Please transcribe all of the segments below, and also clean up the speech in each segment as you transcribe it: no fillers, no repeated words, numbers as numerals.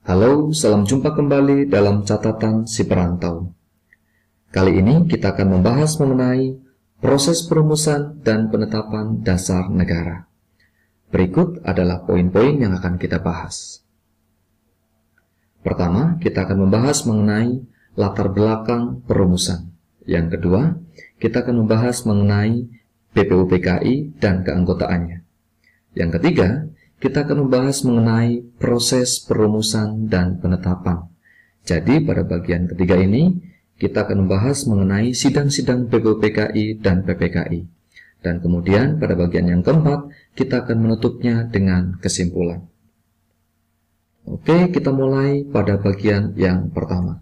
Halo, salam jumpa kembali dalam catatan si perantau. Kali ini kita akan membahas mengenai proses perumusan dan penetapan dasar negara. Berikut adalah poin-poin yang akan kita bahas. Pertama, kita akan membahas mengenai latar belakang perumusan. Yang kedua, kita akan membahas mengenai BPUPKI dan keanggotaannya. Yang ketiga, kita akan membahas mengenai proses perumusan dan penetapan. Jadi pada bagian ketiga ini, kita akan membahas mengenai sidang-sidang BPUPKI dan PPKI. Dan kemudian pada bagian yang keempat, kita akan menutupnya dengan kesimpulan. Oke, kita mulai pada bagian yang pertama.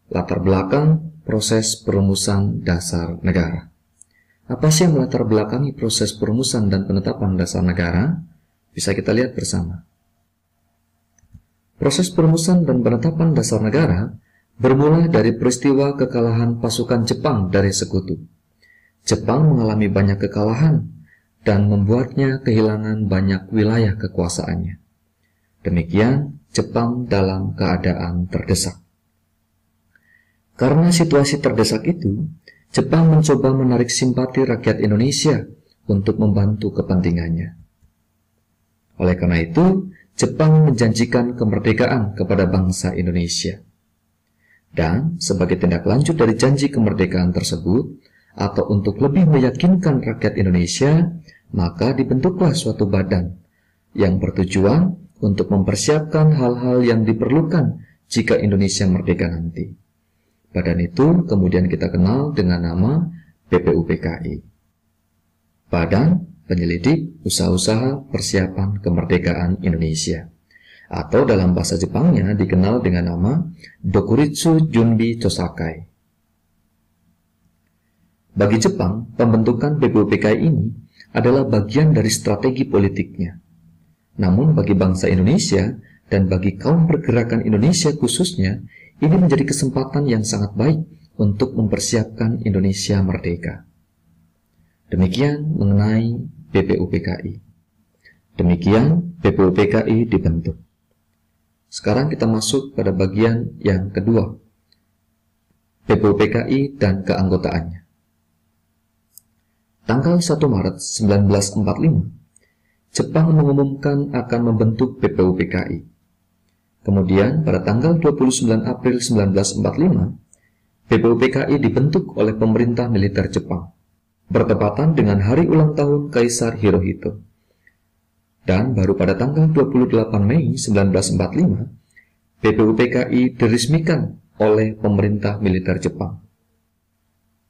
Latar belakang proses perumusan dasar negara. Apa sih yang melatar belakangi proses perumusan dan penetapan dasar negara? Bisa kita lihat bersama. Proses perumusan dan penetapan dasar negara bermula dari peristiwa kekalahan pasukan Jepang dari Sekutu. Jepang mengalami banyak kekalahan dan membuatnya kehilangan banyak wilayah kekuasaannya. Demikian, Jepang dalam keadaan terdesak. Karena situasi terdesak itu, Jepang mencoba menarik simpati rakyat Indonesia untuk membantu kepentingannya. Oleh karena itu, Jepang menjanjikan kemerdekaan kepada bangsa Indonesia. Dan sebagai tindak lanjut dari janji kemerdekaan tersebut, atau untuk lebih meyakinkan rakyat Indonesia, maka dibentuklah suatu badan yang bertujuan untuk mempersiapkan hal-hal yang diperlukan jika Indonesia merdeka nanti. Badan itu kemudian kita kenal dengan nama BPUPKI. Badan Penyelidik Usaha-usaha Persiapan Kemerdekaan Indonesia. Atau dalam bahasa Jepangnya dikenal dengan nama Dokuritsu Junbi Chosakai. Bagi Jepang, pembentukan BPUPKI ini adalah bagian dari strategi politiknya. Namun bagi bangsa Indonesia dan bagi kaum pergerakan Indonesia khususnya, ini menjadi kesempatan yang sangat baik untuk mempersiapkan Indonesia merdeka. Demikian mengenai BPUPKI. Demikian BPUPKI dibentuk. Sekarang kita masuk pada bagian yang kedua, BPUPKI dan keanggotaannya. Tanggal 1 Maret 1945, Jepang mengumumkan akan membentuk BPUPKI. Kemudian pada tanggal 29 April 1945, BPUPKI dibentuk oleh pemerintah militer Jepang, bertepatan dengan hari ulang tahun Kaisar Hirohito. Dan baru pada tanggal 28 Mei 1945, BPUPKI diresmikan oleh pemerintah militer Jepang.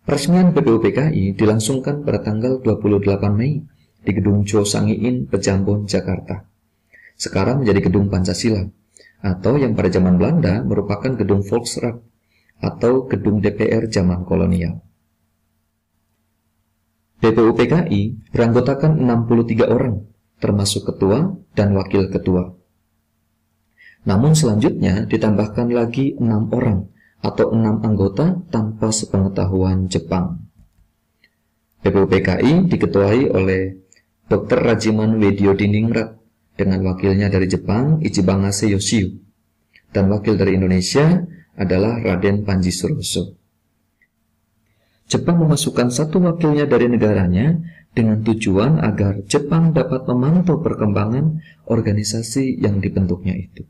Peresmian BPUPKI dilangsungkan pada tanggal 28 Mei di Gedung Chosangiin, Pejambon, Jakarta. Sekarang menjadi Gedung Pancasila, atau yang pada zaman Belanda merupakan Gedung Volksraad atau Gedung DPR zaman kolonial. BPUPKI beranggotakan 63 orang, termasuk ketua dan wakil ketua. Namun selanjutnya ditambahkan lagi 6 orang atau 6 anggota tanpa sepengetahuan Jepang. BPUPKI diketuai oleh Dr. Rajiman Wediodiningrat dengan wakilnya dari Jepang, Ichibangase Yoshiu, dan wakil dari Indonesia adalah Raden Panji Suroso. Jepang memasukkan satu wakilnya dari negaranya dengan tujuan agar Jepang dapat memantau perkembangan organisasi yang dibentuknya itu.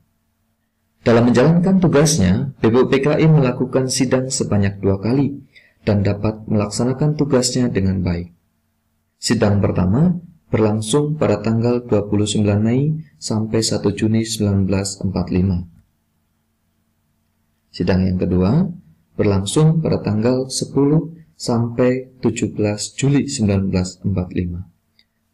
Dalam menjalankan tugasnya, BPUPKI melakukan sidang sebanyak 2 kali dan dapat melaksanakan tugasnya dengan baik. Sidang pertama berlangsung pada tanggal 29 Mei sampai 1 Juni 1945. Sidang yang kedua berlangsung pada tanggal 10 sampai 17 Juli 1945.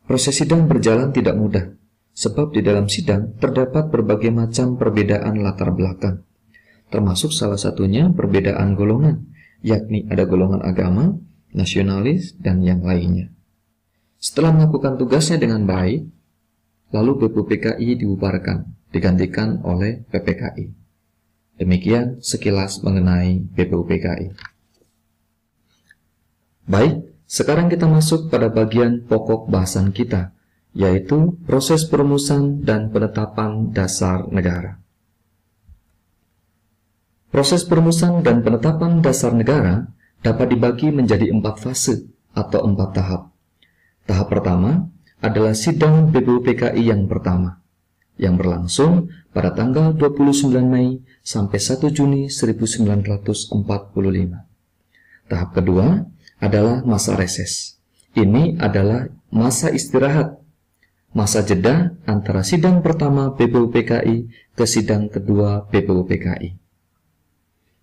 Proses sidang berjalan tidak mudah, sebab di dalam sidang terdapat berbagai macam perbedaan latar belakang, termasuk salah satunya perbedaan golongan, yakni ada golongan agama, nasionalis, dan yang lainnya. Setelah melakukan tugasnya dengan baik, lalu BPUPKI dibubarkan, digantikan oleh PPKI. Demikian sekilas mengenai BPUPKI. Baik, sekarang kita masuk pada bagian pokok bahasan kita, yaitu proses perumusan dan penetapan dasar negara. Proses perumusan dan penetapan dasar negara dapat dibagi menjadi 4 fase atau 4 tahap. Tahap pertama adalah sidang BPUPKI yang pertama, yang berlangsung pada tanggal 29 Mei sampai 1 Juni 1945. Tahap kedua adalah masa reses. Ini adalah masa istirahat, masa jeda antara sidang pertama BPUPKI ke sidang kedua BPUPKI.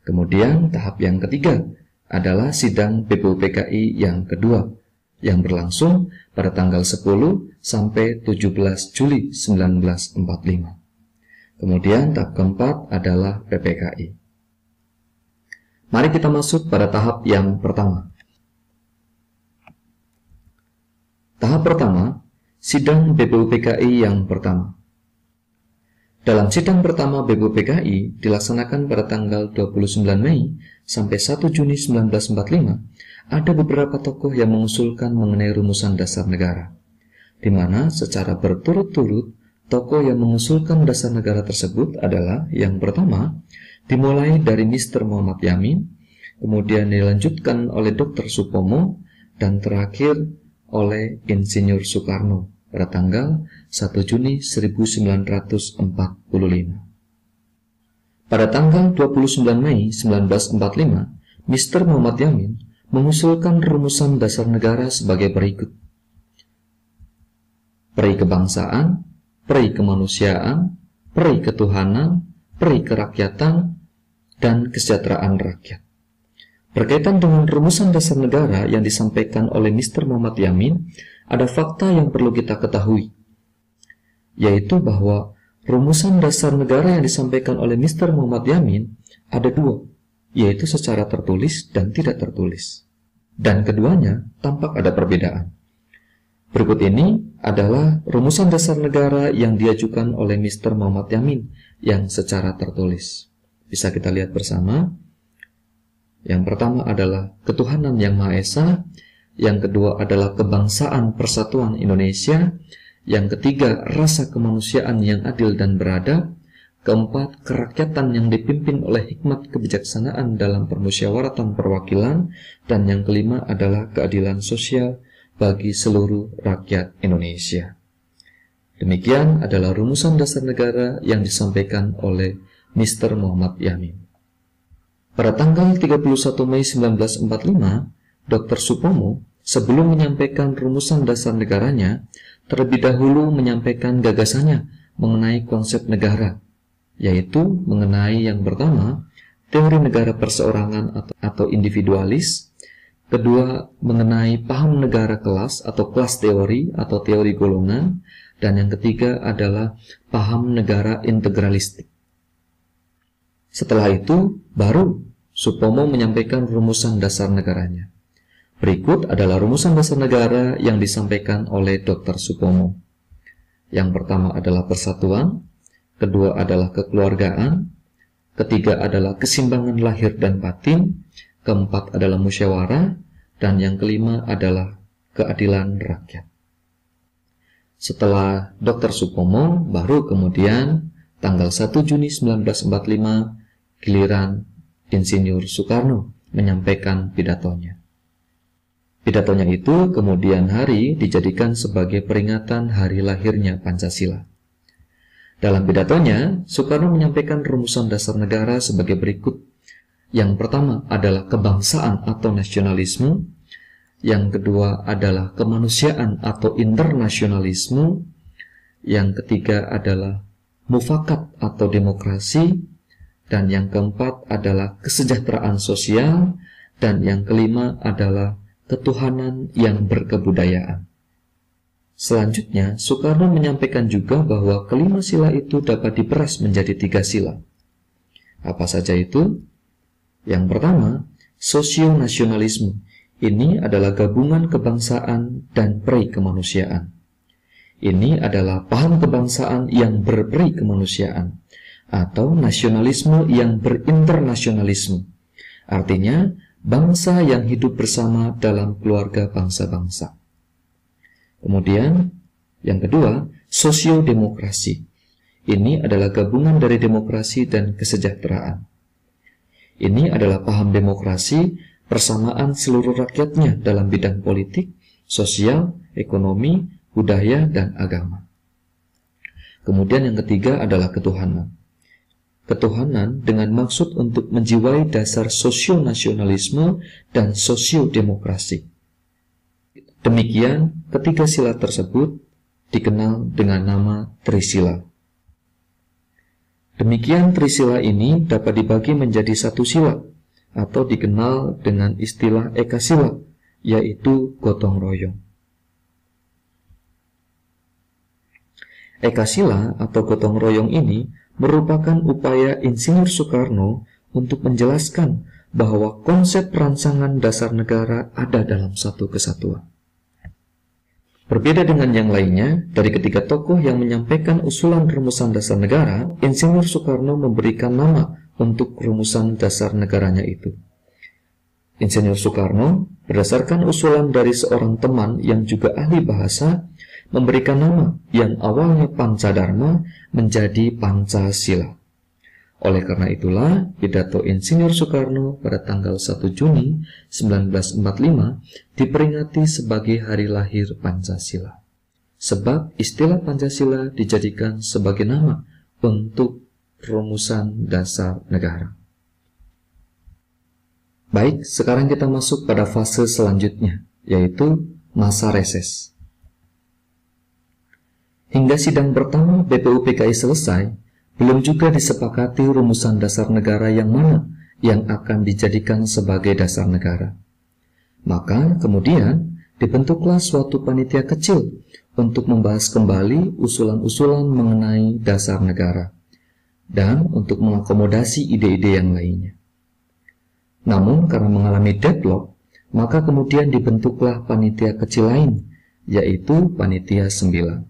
Kemudian tahap yang ketiga adalah sidang BPUPKI yang kedua, yang berlangsung pada tanggal 10 sampai 17 Juli 1945. Kemudian tahap keempat adalah PPKI. Mari kita masuk pada tahap yang pertama. Tahap pertama, sidang BPUPKI yang pertama. Dalam sidang pertama BPUPKI dilaksanakan pada tanggal 29 Mei sampai 1 Juni 1945, ada beberapa tokoh yang mengusulkan mengenai rumusan dasar negara, di mana secara berturut-turut tokoh yang mengusulkan dasar negara tersebut adalah yang pertama, dimulai dari Mr. Muhammad Yamin, kemudian dilanjutkan oleh Dr. Supomo, dan terakhir oleh Insinyur Soekarno pada tanggal 1 Juni 1945. Pada tanggal 29 Mei 1945, Mr. Muhammad Yamin mengusulkan rumusan dasar negara sebagai berikut. Peri kebangsaan, peri kemanusiaan, peri ketuhanan, peri kerakyatan, dan kesejahteraan rakyat. Berkaitan dengan rumusan dasar negara yang disampaikan oleh Mr. Muhammad Yamin, ada fakta yang perlu kita ketahui, yaitu bahwa rumusan dasar negara yang disampaikan oleh Mr. Muhammad Yamin ada 2, yaitu secara tertulis dan tidak tertulis. Dan keduanya tampak ada perbedaan. Berikut ini adalah rumusan dasar negara yang diajukan oleh Mr. Muhammad Yamin yang secara tertulis. Bisa kita lihat bersama. Yang pertama adalah ketuhanan yang Maha Esa, yang kedua adalah kebangsaan persatuan Indonesia, yang ketiga rasa kemanusiaan yang adil dan beradab, keempat kerakyatan yang dipimpin oleh hikmat kebijaksanaan dalam permusyawaratan perwakilan, dan yang kelima adalah keadilan sosial bagi seluruh rakyat Indonesia. Demikian adalah rumusan dasar negara yang disampaikan oleh Mr. Muhammad Yamin. Pada tanggal 31 Mei 1945, Dr. Supomo sebelum menyampaikan rumusan dasar negaranya, terlebih dahulu menyampaikan gagasannya mengenai konsep negara, yaitu mengenai yang pertama, teori negara perseorangan atau individualis, kedua, mengenai paham negara kelas atau kelas teori atau teori golongan, dan yang ketiga adalah paham negara integralistik. Setelah itu, baru Supomo menyampaikan rumusan dasar negaranya. Berikut adalah rumusan dasar negara yang disampaikan oleh Dr. Supomo. Yang pertama adalah persatuan, kedua adalah kekeluargaan, ketiga adalah keseimbangan lahir dan batin, keempat adalah musyawarah, dan yang kelima adalah keadilan rakyat. Setelah Dr. Supomo, baru kemudian tanggal 1 Juni 1945, giliran Insinyur Soekarno menyampaikan pidatonya. Pidatonya itu kemudian hari dijadikan sebagai peringatan hari lahirnya Pancasila. Dalam pidatonya, Soekarno menyampaikan rumusan dasar negara sebagai berikut. Yang pertama adalah kebangsaan atau nasionalisme, yang kedua adalah kemanusiaan atau internasionalisme, yang ketiga adalah mufakat atau demokrasi, dan yang keempat adalah kesejahteraan sosial, dan yang kelima adalah ketuhanan yang berkebudayaan. Selanjutnya, Soekarno menyampaikan juga bahwa kelima sila itu dapat diperas menjadi 3 sila. Apa saja itu? Yang pertama, sosionasionalisme. Ini adalah gabungan kebangsaan dan peri kemanusiaan. Ini adalah paham kebangsaan yang berperi kemanusiaan, atau nasionalisme yang berinternasionalisme. Artinya, bangsa yang hidup bersama dalam keluarga bangsa-bangsa. Kemudian, Yang kedua, sosiodemokrasi. Ini adalah gabungan dari demokrasi dan kesejahteraan. Ini adalah paham demokrasi, persamaan seluruh rakyatnya dalam bidang politik, sosial, ekonomi, budaya, dan agama. Kemudian yang ketiga adalah ketuhanan. Ketuhanan dengan maksud untuk menjiwai dasar sosionasionalisme dan sosiodemokrasi. Demikian, ketiga sila tersebut dikenal dengan nama Trisila. Demikian Trisila ini dapat dibagi menjadi satu sila atau dikenal dengan istilah ekasila, yaitu gotong royong. Ekasila atau gotong royong ini merupakan upaya Insinyur Soekarno untuk menjelaskan bahwa konsep rancangan dasar negara ada dalam satu kesatuan. Berbeda dengan yang lainnya, dari ketiga tokoh yang menyampaikan usulan rumusan dasar negara, Insinyur Soekarno memberikan nama untuk rumusan dasar negaranya itu. Insinyur Soekarno, berdasarkan usulan dari seorang teman yang juga ahli bahasa, memberikan nama yang awalnya Pancadharma menjadi Pancasila. Oleh karena itulah, pidato Insinyur Soekarno pada tanggal 1 Juni 1945 diperingati sebagai hari lahir Pancasila. Sebab istilah Pancasila dijadikan sebagai nama untuk rumusan dasar negara. Baik, sekarang kita masuk pada fase selanjutnya, yaitu masa reses. Hingga sidang pertama BPUPKI selesai, belum juga disepakati rumusan dasar negara yang mana yang akan dijadikan sebagai dasar negara. Maka kemudian dibentuklah suatu panitia kecil untuk membahas kembali usulan-usulan mengenai dasar negara dan untuk mengakomodasi ide-ide yang lainnya. Namun karena mengalami deadlock, maka kemudian dibentuklah panitia kecil lain, yaitu Panitia 9.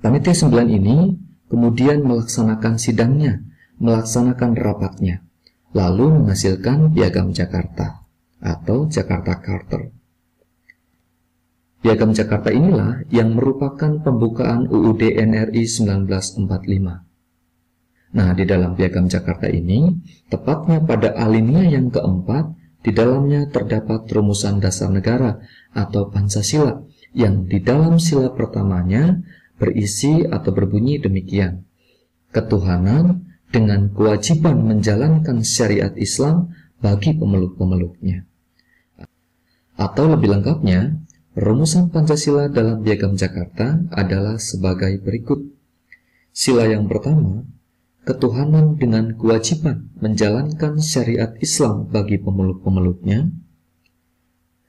Panitia 9 ini kemudian melaksanakan sidangnya, melaksanakan rapatnya, lalu menghasilkan Piagam Jakarta atau Jakarta Charter. Piagam Jakarta inilah yang merupakan pembukaan UUD NRI 1945. Nah, di dalam Piagam Jakarta ini, tepatnya pada alinea yang keempat, di dalamnya terdapat rumusan dasar negara atau Pancasila, yang di dalam sila pertamanya berisi atau berbunyi demikian: ketuhanan dengan kewajiban menjalankan syariat Islam bagi pemeluk-pemeluknya. Atau lebih lengkapnya, rumusan Pancasila dalam Piagam Jakarta adalah sebagai berikut. Sila yang pertama, ketuhanan dengan kewajiban menjalankan syariat Islam bagi pemeluk-pemeluknya.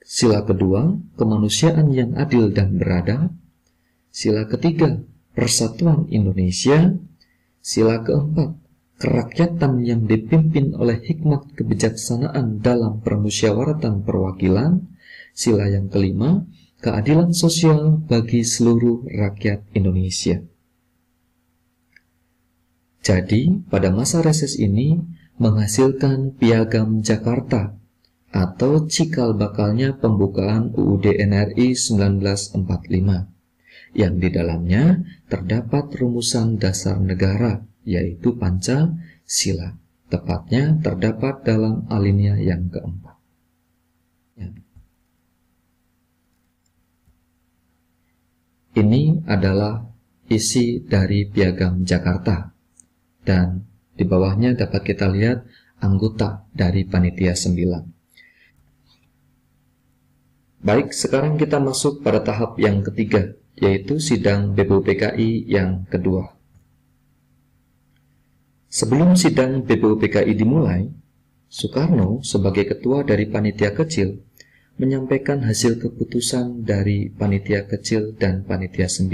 Sila kedua, kemanusiaan yang adil dan beradab. Sila ketiga, persatuan Indonesia. Sila keempat, kerakyatan yang dipimpin oleh hikmat kebijaksanaan dalam permusyawaratan perwakilan. Sila yang kelima, keadilan sosial bagi seluruh rakyat Indonesia. Jadi, pada masa reses ini menghasilkan Piagam Jakarta atau cikal bakalnya pembukaan UUD NRI 1945. Yang di dalamnya terdapat rumusan dasar negara, yaitu Pancasila. Tepatnya terdapat dalam alinea yang keempat. Ini adalah isi dari Piagam Jakarta. Dan di bawahnya dapat kita lihat anggota dari Panitia 9. Baik, sekarang kita masuk pada tahap yang ketiga, yaitu sidang BPUPKI yang kedua. Sebelum sidang BPUPKI dimulai, Soekarno sebagai ketua dari panitia kecil menyampaikan hasil keputusan dari panitia kecil dan panitia 9.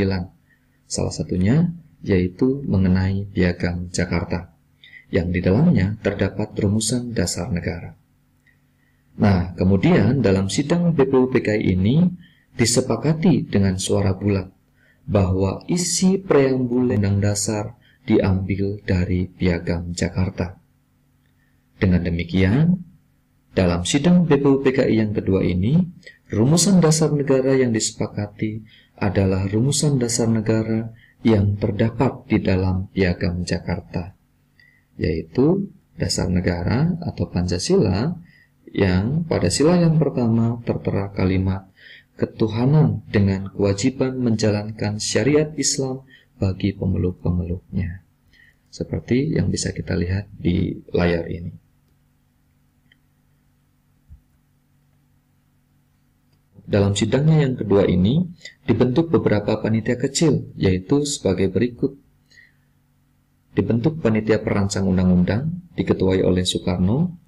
Salah satunya yaitu mengenai Piagam Jakarta, yang di dalamnya terdapat rumusan dasar negara. Nah, kemudian dalam sidang BPUPKI ini disepakati dengan suara bulat bahwa isi preambul Undang Dasar diambil dari Piagam Jakarta. Dengan demikian, dalam sidang BPUPKI yang kedua ini Rumusan dasar negara yang disepakati adalah rumusan dasar negara yang terdapat di dalam Piagam Jakarta, yaitu dasar negara atau Pancasila yang pada sila yang pertama tertera kalimat ketuhanan dengan kewajiban menjalankan syariat Islam bagi pemeluk-pemeluknya, seperti yang bisa kita lihat di layar ini. Dalam sidangnya yang kedua ini dibentuk beberapa panitia kecil, yaitu sebagai berikut. Dibentuk panitia perancang undang-undang diketuai oleh Soekarno,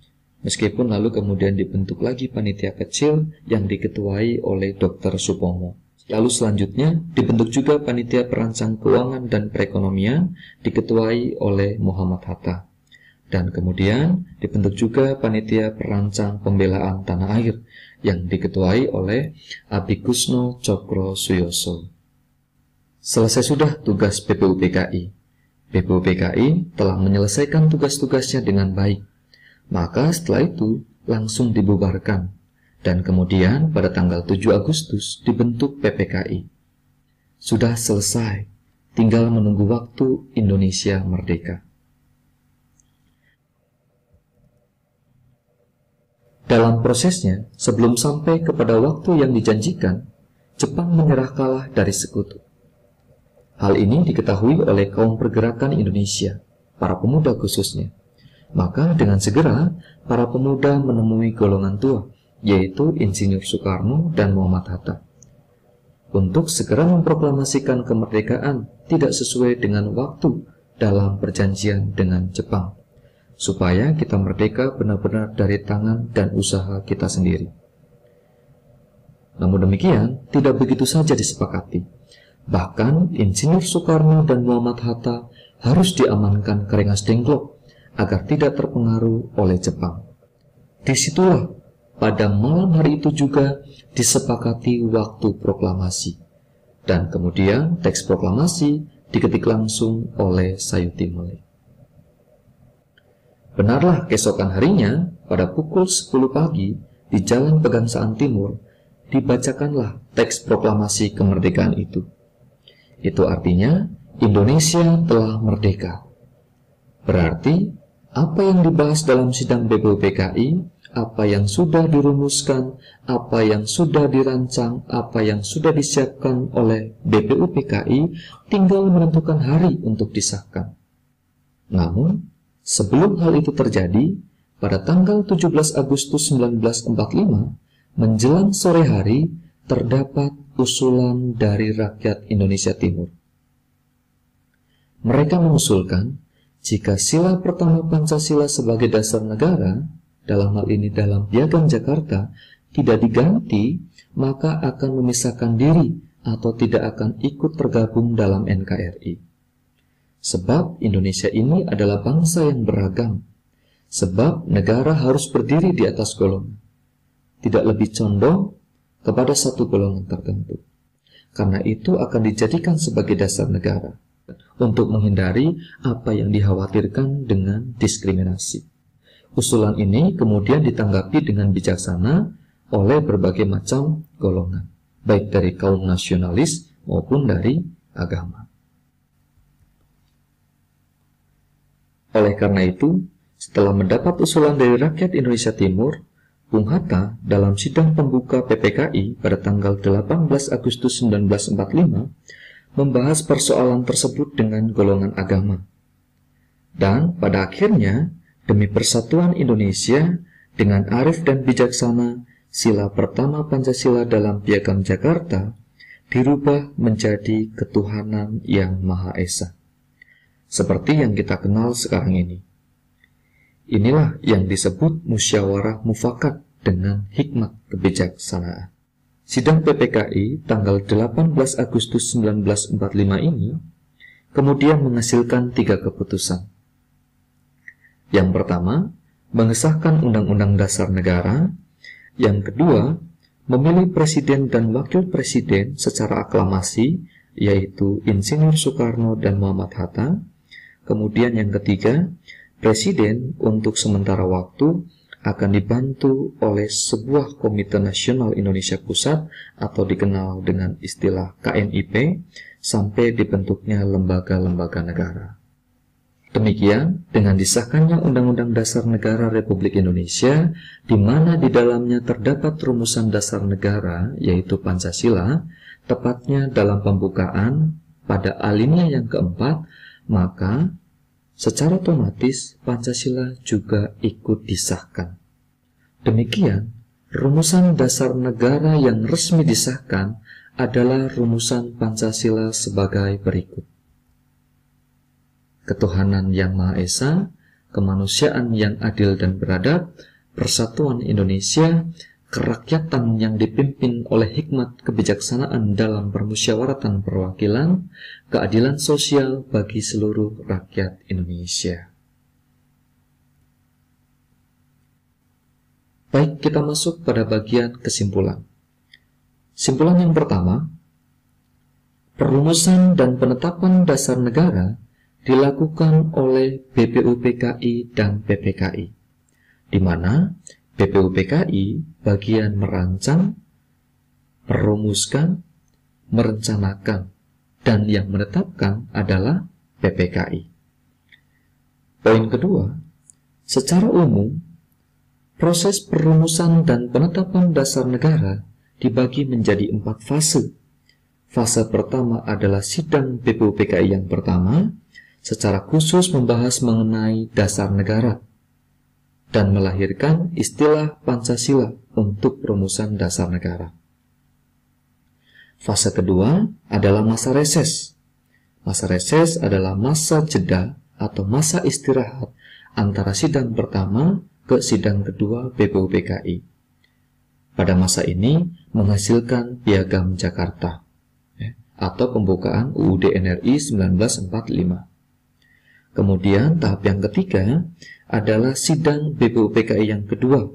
meskipun lalu kemudian dibentuk lagi panitia kecil yang diketuai oleh Dr. Supomo. Lalu selanjutnya dibentuk juga panitia perancang keuangan dan perekonomian diketuai oleh Muhammad Hatta. Dan kemudian dibentuk juga panitia perancang pembelaan tanah air yang diketuai oleh Abikusno Cokro Suyoso. Selesai sudah tugas BPUPKI. BPUPKI telah menyelesaikan tugas-tugasnya dengan baik. Maka setelah itu langsung dibubarkan. Dan kemudian pada tanggal 7 Agustus dibentuk PPKI. Sudah selesai, tinggal menunggu waktu Indonesia merdeka. Dalam prosesnya, sebelum sampai kepada waktu yang dijanjikan, Jepang menyerah kalah dari sekutu. Hal ini diketahui oleh kaum pergerakan Indonesia, para pemuda khususnya. Maka dengan segera, para pemuda menemui golongan tua, yaitu Insinyur Soekarno dan Muhammad Hatta, untuk segera memproklamasikan kemerdekaan tidak sesuai dengan waktu dalam perjanjian dengan Jepang, supaya kita merdeka benar-benar dari tangan dan usaha kita sendiri. Namun demikian, tidak begitu saja disepakati. Bahkan Insinyur Soekarno dan Muhammad Hatta harus diamankan ke Rengas Dengklok agar tidak terpengaruh oleh Jepang. Disitulah pada malam hari itu juga disepakati waktu proklamasi. Dan kemudian teks proklamasi diketik langsung oleh Sayuti Mele. Benarlah keesokan harinya, pada pukul 10 pagi, di Jalan Pegangsaan Timur, dibacakanlah teks proklamasi kemerdekaan itu. Itu artinya, Indonesia telah merdeka. Berarti, apa yang dibahas dalam sidang BPUPKI, apa yang sudah dirumuskan, apa yang sudah dirancang, apa yang sudah disiapkan oleh BPUPKI, tinggal menentukan hari untuk disahkan. Namun, sebelum hal itu terjadi, pada tanggal 17 Agustus 1945, menjelang sore hari, terdapat usulan dari rakyat Indonesia Timur. Mereka mengusulkan, jika sila pertama Pancasila sebagai dasar negara, dalam hal ini dalam Piagam Jakarta, tidak diganti, maka akan memisahkan diri atau tidak akan ikut tergabung dalam NKRI. Sebab Indonesia ini adalah bangsa yang beragam. Sebab negara harus berdiri di atas golongan, tidak lebih condong kepada satu golongan tertentu. Karena itu akan dijadikan sebagai dasar negara, untuk menghindari apa yang dikhawatirkan dengan diskriminasi. Usulan ini kemudian ditanggapi dengan bijaksana oleh berbagai macam golongan, baik dari kaum nasionalis maupun dari agama. Oleh karena itu, setelah mendapat usulan dari rakyat Indonesia Timur, Bung Hatta dalam sidang pembuka PPKI pada tanggal 18 Agustus 1945 membahas persoalan tersebut dengan golongan agama. Dan pada akhirnya, demi persatuan Indonesia, dengan arif dan bijaksana, sila pertama Pancasila dalam Piagam Jakarta dirubah menjadi ketuhanan yang Maha Esa, seperti yang kita kenal sekarang ini. Inilah yang disebut musyawarah mufakat dengan hikmat kebijaksanaan. Sidang PPKI tanggal 18 Agustus 1945 ini kemudian menghasilkan 3 keputusan. Yang pertama, mengesahkan Undang-Undang Dasar Negara. Yang kedua, memilih presiden dan wakil presiden secara aklamasi, yaitu Insinyur Soekarno dan Muhammad Hatta. Kemudian yang ketiga, presiden untuk sementara waktu akan dibantu oleh sebuah Komite Nasional Indonesia Pusat atau dikenal dengan istilah KNIP sampai dibentuknya lembaga-lembaga negara. Demikian, dengan disahkannya Undang-Undang Dasar Negara Republik Indonesia, di mana di dalamnya terdapat rumusan dasar negara, yaitu Pancasila, tepatnya dalam pembukaan pada alinea yang keempat, maka secara otomatis Pancasila juga ikut disahkan. Demikian, rumusan dasar negara yang resmi disahkan adalah rumusan Pancasila sebagai berikut. Ketuhanan yang Maha Esa, kemanusiaan yang adil dan beradab, persatuan Indonesia, kerakyatan yang dipimpin oleh hikmat kebijaksanaan dalam permusyawaratan perwakilan, keadilan sosial bagi seluruh rakyat Indonesia. Baik, kita masuk pada bagian kesimpulan. Simpulan yang pertama, perumusan dan penetapan dasar negara dilakukan oleh BPUPKI dan PPKI, di mana BPUPKI bagian merancang, merumuskan, merencanakan, dan yang menetapkan adalah PPKI. Poin kedua, secara umum, proses perumusan dan penetapan dasar negara dibagi menjadi 4 fase. Fase pertama adalah sidang BPUPKI yang pertama, secara khusus membahas mengenai dasar negara dan melahirkan istilah Pancasila untuk perumusan dasar negara. Fase kedua adalah masa reses. Masa reses adalah masa jeda atau masa istirahat antara sidang pertama ke sidang kedua BPUPKI. Pada masa ini menghasilkan Piagam Jakarta atau pembukaan UUD NRI 1945. Kemudian tahap yang ketiga adalah sidang BPUPKI yang kedua.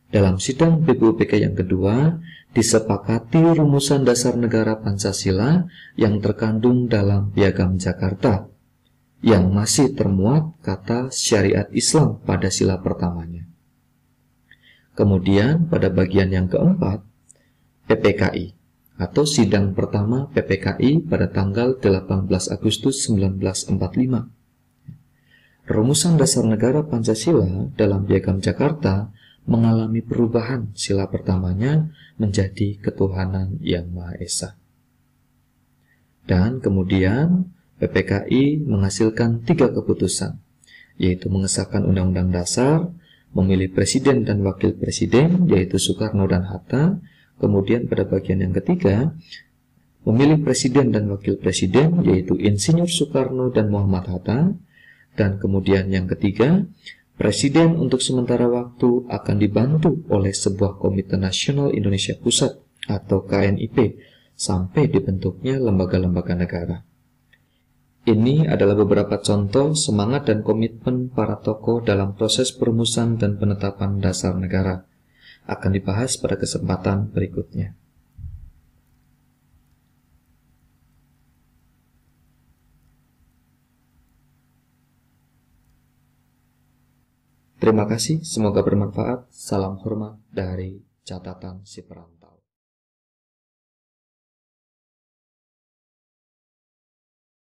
Dalam sidang BPUPKI yang kedua, disepakati rumusan dasar negara Pancasila yang terkandung dalam Piagam Jakarta, yang masih termuat kata syariat Islam pada sila pertamanya. Kemudian pada bagian yang keempat, PPKI atau sidang pertama PPKI pada tanggal 18 Agustus 1945. Rumusan dasar negara Pancasila dalam Piagam Jakarta mengalami perubahan sila pertamanya menjadi ketuhanan yang Maha Esa. Dan kemudian PPKI menghasilkan 3 keputusan, yaitu mengesahkan Undang-Undang Dasar, memilih Presiden dan Wakil Presiden, yaitu Soekarno dan Hatta. Kemudian pada bagian yang ketiga, memilih Presiden dan Wakil Presiden, yaitu Insinyur Soekarno dan Muhammad Hatta. Dan kemudian yang ketiga, Presiden untuk sementara waktu akan dibantu oleh sebuah Komite Nasional Indonesia Pusat atau KNIP sampai dibentuknya lembaga-lembaga negara. Ini adalah beberapa contoh semangat dan komitmen para tokoh dalam proses perumusan dan penetapan dasar negara. Akan dibahas pada kesempatan berikutnya. Terima kasih, semoga bermanfaat. Salam hormat dari Catatan Si Perantau.